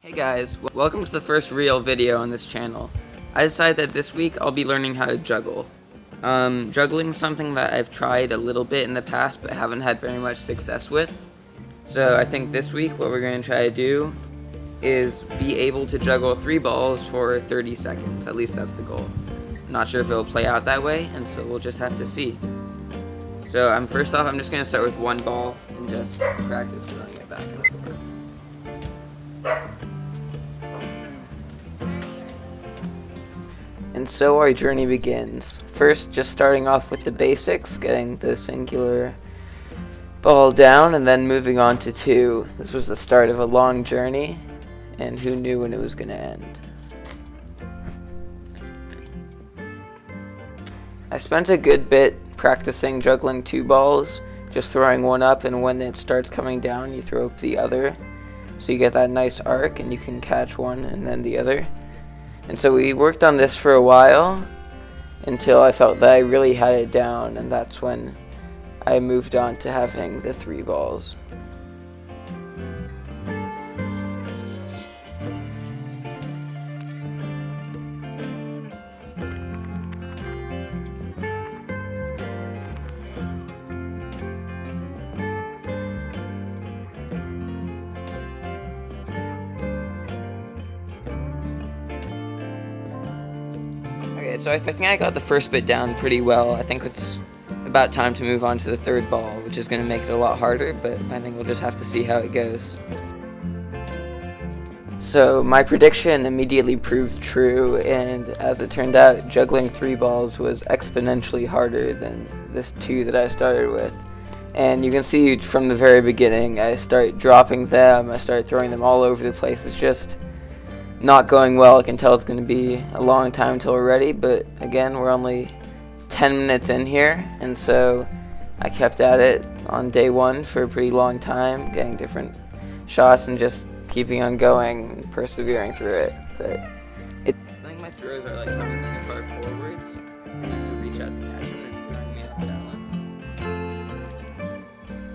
Hey guys, welcome to the first real video on this channel. I decided that this week I'll be learning how to juggle. Juggling is something that I've tried a little bit in the past but haven't had very much success with. So I think this week what we're going to try to do is be able to juggle 3 balls for 30 seconds. At least that's the goal. I'm not sure if it'll play out that way, and so we'll just have to see. So first off, I'm just going to start with 1 ball and just practice throwing it back and forth. And so our journey begins. First, just starting off with the basics, getting the singular ball down, and then moving on to 2. This was the start of a long journey, and who knew when it was going to end. I spent a good bit practicing juggling 2 balls, just throwing one up, and when it starts coming down, you throw up the other. So you get that nice arc, and you can catch one and then the other. And so we worked on this for a while until I felt that I really had it down, and that's when I moved on to having the 3 balls. Okay, so I think I got the first bit down pretty well. I think it's about time to move on to the 3rd ball, which is going to make it a lot harder, but I think we'll just have to see how it goes. So my prediction immediately proved true, and as it turned out, juggling 3 balls was exponentially harder than this 2 that I started with. And you can see from the very beginning, I start dropping them, I start throwing them all over the place. It's just not going well. I can tell it's going to be a long time until we're ready, but again, we're only 10 minutes in here, and so I kept at it on day 1 for a pretty long time, getting different shots and just keeping on going and persevering through it. But I think my throws are like coming too far forwards. I have to reach out to catch them, and it's throwing me off balance.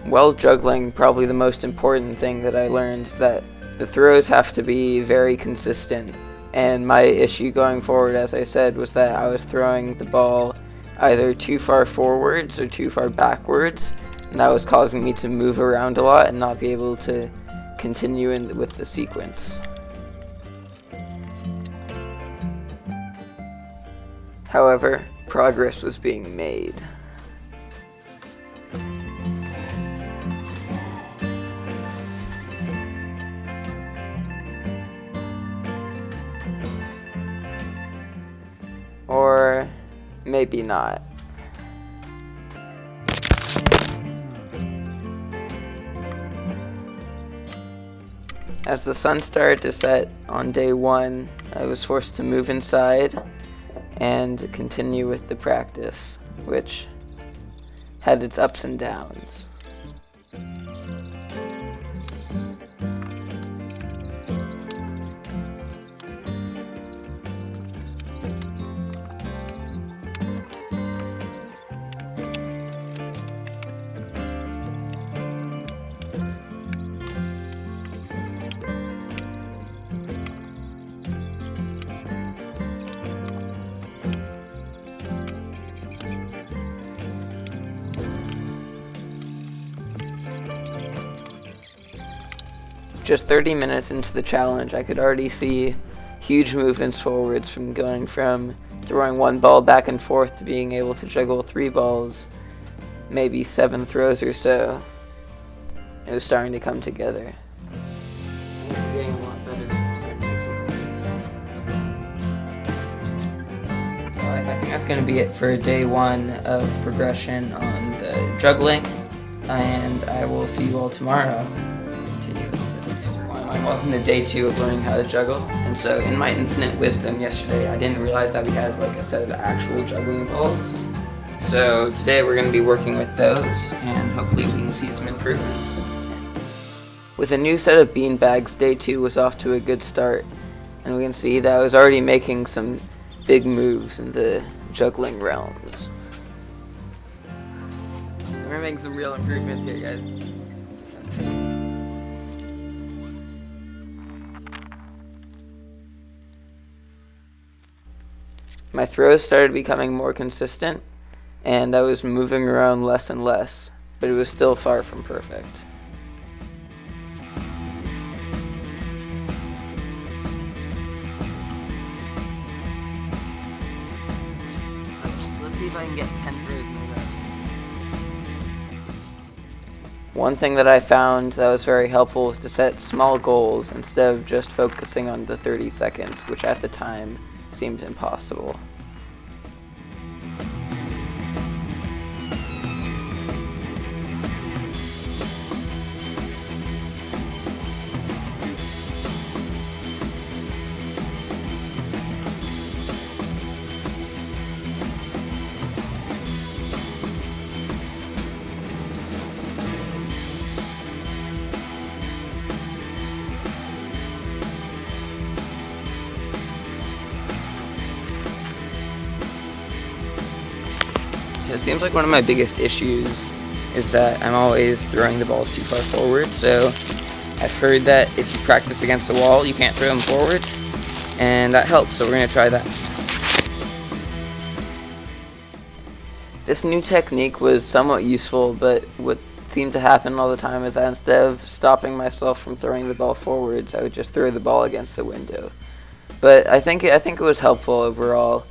While juggling, probably the most important thing that I learned is that the throws have to be very consistent, and my issue going forward, as I said, was that I was throwing the ball either too far forwards or too far backwards, and that was causing me to move around a lot and not be able to continue with the sequence. However, progress was being made. Or maybe not. As the sun started to set on day 1, I was forced to move inside and continue with the practice, which had its ups and downs. Just 30 minutes into the challenge, I could already see huge movements forwards, from going from throwing 1 ball back and forth to being able to juggle 3 balls, maybe 7 throws or so. It was starting to come together. It's getting a lot better. I'm starting to make some progress. So I think that's going to be it for day 1 of progression on the juggling, and I will see you all tomorrow. Let's continue. Welcome to day 2 of learning how to juggle. And so in my infinite wisdom yesterday, I didn't realize that we had like a set of actual juggling balls. So today we're going to be working with those, and hopefully we can see some improvements. With a new set of bean bags, day 2 was off to a good start, and we can see that I was already making some big moves in the juggling realms. We're making some real improvements here, guys. My throws started becoming more consistent, and I was moving around less and less, but it was still far from perfect. Let's see if I can get 10 throws in a row. One thing that I found that was very helpful was to set small goals instead of just focusing on the 30 seconds, which at the time seemed impossible. So it seems like one of my biggest issues is that I'm always throwing the balls too far forward. So I've heard that if you practice against the wall, you can't throw them forwards, and that helps, so we're going to try that. This new technique was somewhat useful, but what seemed to happen all the time is that instead of stopping myself from throwing the ball forwards, I would just throw the ball against the window. But I think it was helpful overall.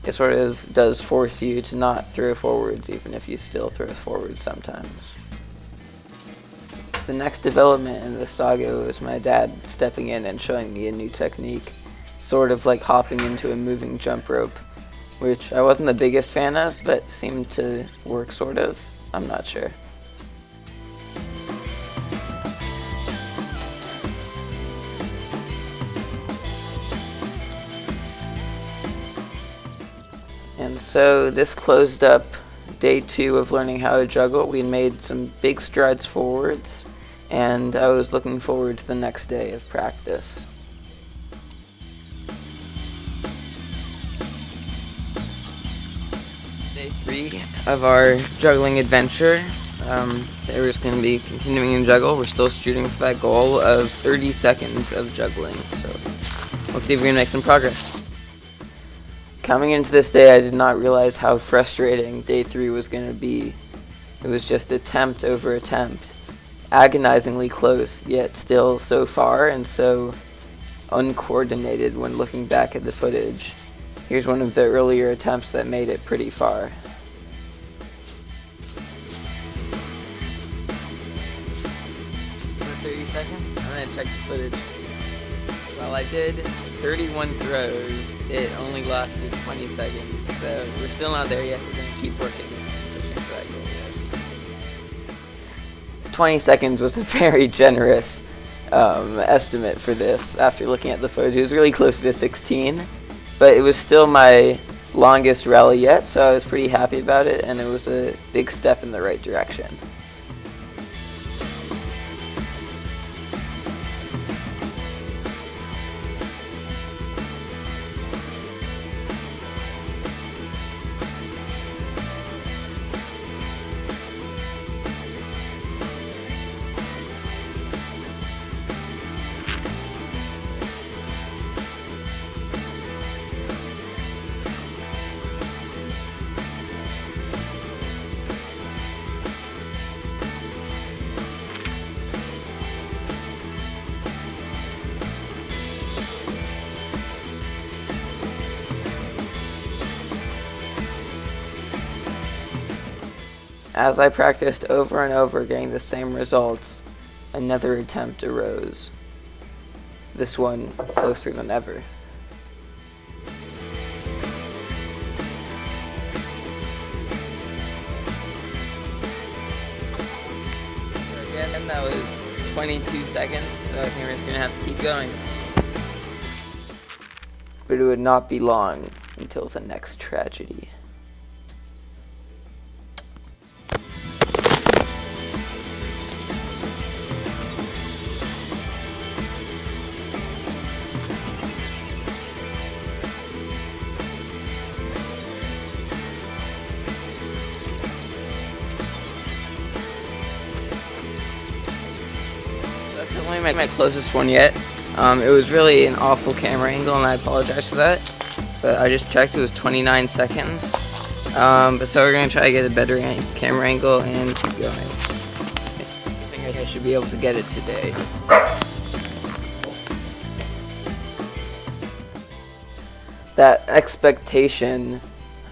It sort of does force you to not throw forwards, even if you still throw forwards sometimes. The next development in this saga was my dad stepping in and showing me a new technique, sort of like hopping into a moving jump rope, which I wasn't the biggest fan of, but seemed to work sort of. I'm not sure. And so this closed up day 2 of learning how to juggle. We made some big strides forwards, and I was looking forward to the next day of practice. Day 3 of our juggling adventure. We're just going to be continuing in juggle. We're still shooting for that goal of 30 seconds of juggling, so let's see if we can make some progress. Coming into this day, I did not realize how frustrating day 3 was going to be. It was just attempt over attempt, agonizingly close, yet still so far and so uncoordinated when looking back at the footage. Here's one of the earlier attempts that made it pretty far. For 30 seconds, I'm going to check the footage. While I did 31 throws, it only lasted 20 seconds, so we're still not there yet. We're going to keep working and pushing for that goal. 20 seconds was a very generous estimate for this after looking at the footage. It was really close to 16, but it was still my longest rally yet, so I was pretty happy about it, and it was a big step in the right direction. As I practiced over and over getting the same results, another attempt arose. This one closer than ever. Again, that was 22 seconds, so I think we're just going to have to keep going. But it would not be long until the next tragedy. Definitely my closest one yet. It was really an awful camera angle, and I apologize for that. but I just checked, it was 29 seconds. But so we're going to try to get a better camera angle and keep going. I think I should be able to get it today. That expectation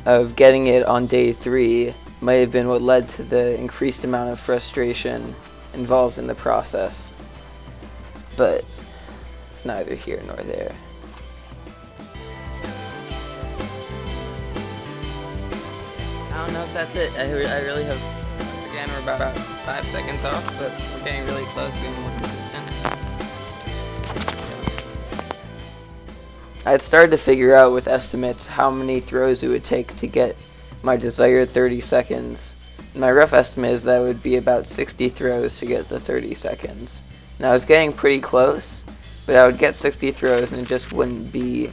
of getting it on day 3 might have been what led to the increased amount of frustration involved in the process. But it's neither here nor there. I don't know if that's it. I really have, again, we're about 5 seconds off, but we're getting really close and more consistent. I had started to figure out with estimates how many throws it would take to get my desired 30 seconds. My rough estimate is that it would be about 60 throws to get the 30 seconds. And I was getting pretty close, but I would get 60 throws and it just wouldn't be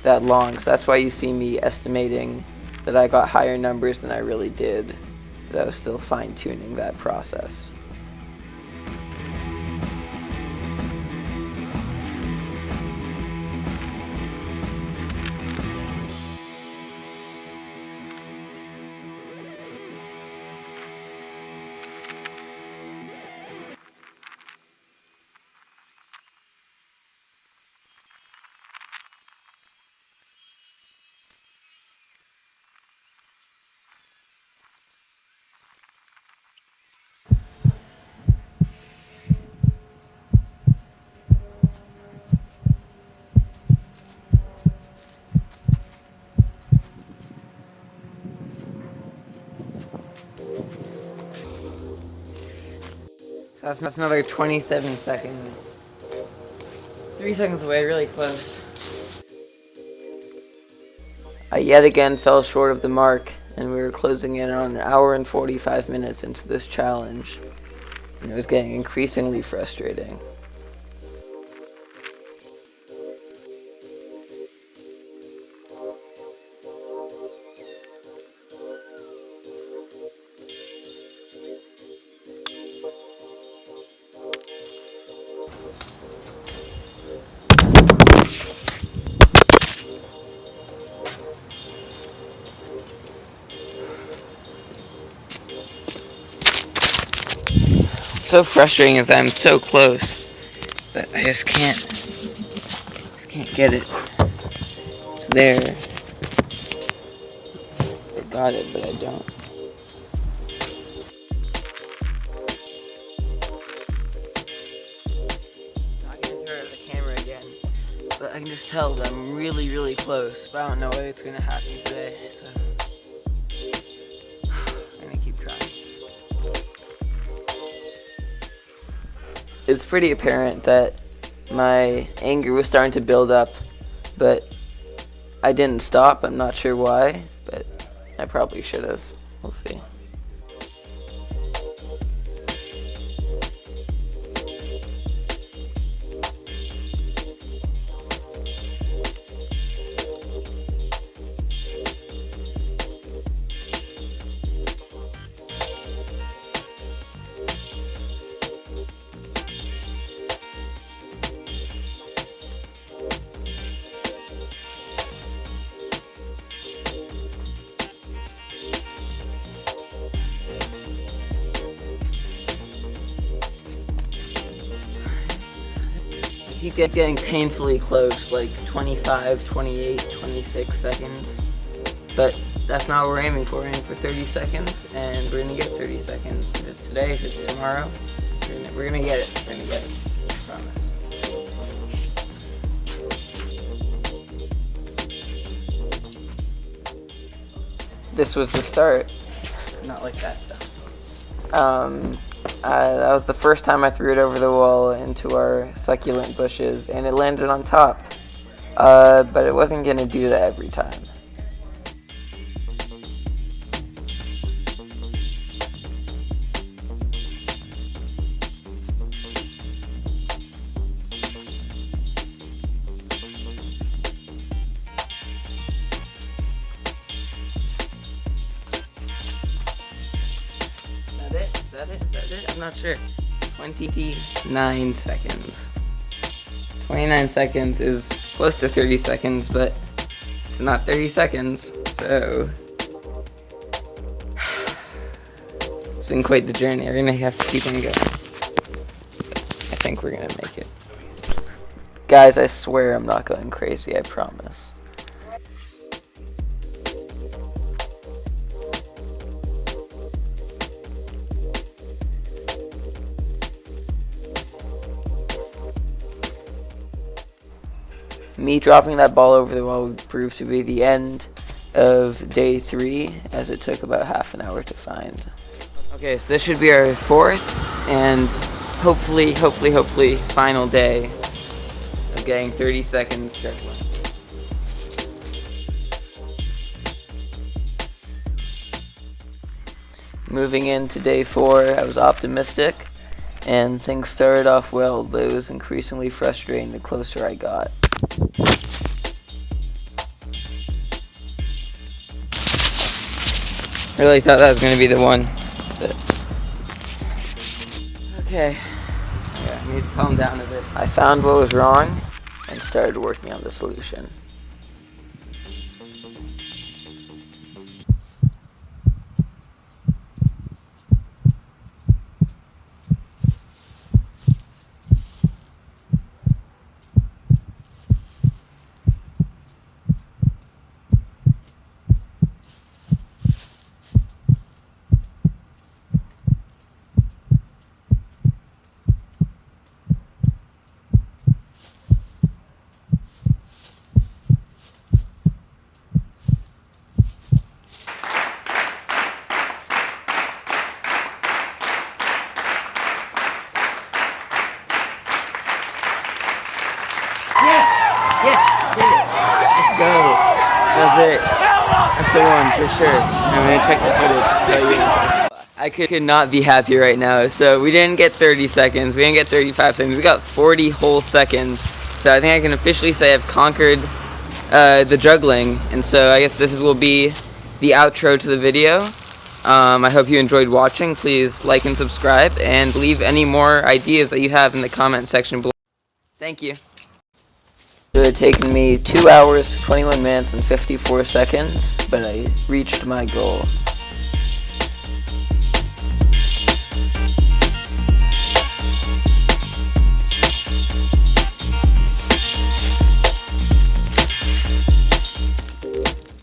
that long. So that's why you see me estimating that I got higher numbers than I really did, because I was still fine-tuning that process. That's another 27 seconds. 3 seconds away, really close. I yet again fell short of the mark, and we were closing in on an hour and 45 minutes into this challenge. And it was getting increasingly frustrating. So frustrating is that I'm so close, but I just can't get it. It's there. I got it, but I don't. I can turn the camera again, but I can just tell that I'm really, really close, but I don't know whether it's gonna happen today, so I'm gonna keep trying. It's pretty apparent that my anger was starting to build up, but I didn't stop. I'm not sure why, but I probably should have. We'll see. Keep getting painfully close, like 25, 28, 26 seconds. But that's not what we're aiming for. We're aiming for 30 seconds, and we're gonna get 30 seconds. If it's today, if it's tomorrow, we're gonna get it. We're gonna get it. I promise. This was the start. Not like that, though. That was the first time I threw it over the wall into our succulent bushes, and it landed on top. But it wasn't going to do that every time. Is that it? I'm not sure. 29 seconds. 29 seconds is close to 30 seconds, but It's not 30 seconds, so it's been quite the journey. We're gonna have to keep on going. I think we're gonna make it. Guys, I swear I'm not going crazy, I promise. Me dropping that ball over the wall would prove to be the end of day 3, as it took about half an hour to find. Okay, so this should be our 4th and hopefully final day of getting 30 seconds juggling. Moving into day 4, I was optimistic and things started off well, but it was increasingly frustrating the closer I got. I really thought that was going to be the one, but okay, yeah, I need to calm down a bit. I found what was wrong and started working on the solution. Let's go. That's it. That's the one for sure. I'm gonna check the footage. Tell you in a second. I could not be happier right now. So we didn't get 30 seconds. We didn't get 35 seconds. We got 40 whole seconds. So I think I can officially say I've conquered the juggling. And so I guess this will be the outro to the video. I hope you enjoyed watching. Please like and subscribe, and leave any more ideas that you have in the comment section below. Thank you. It had taken me 2 hours, 21 minutes, and 54 seconds, but I reached my goal.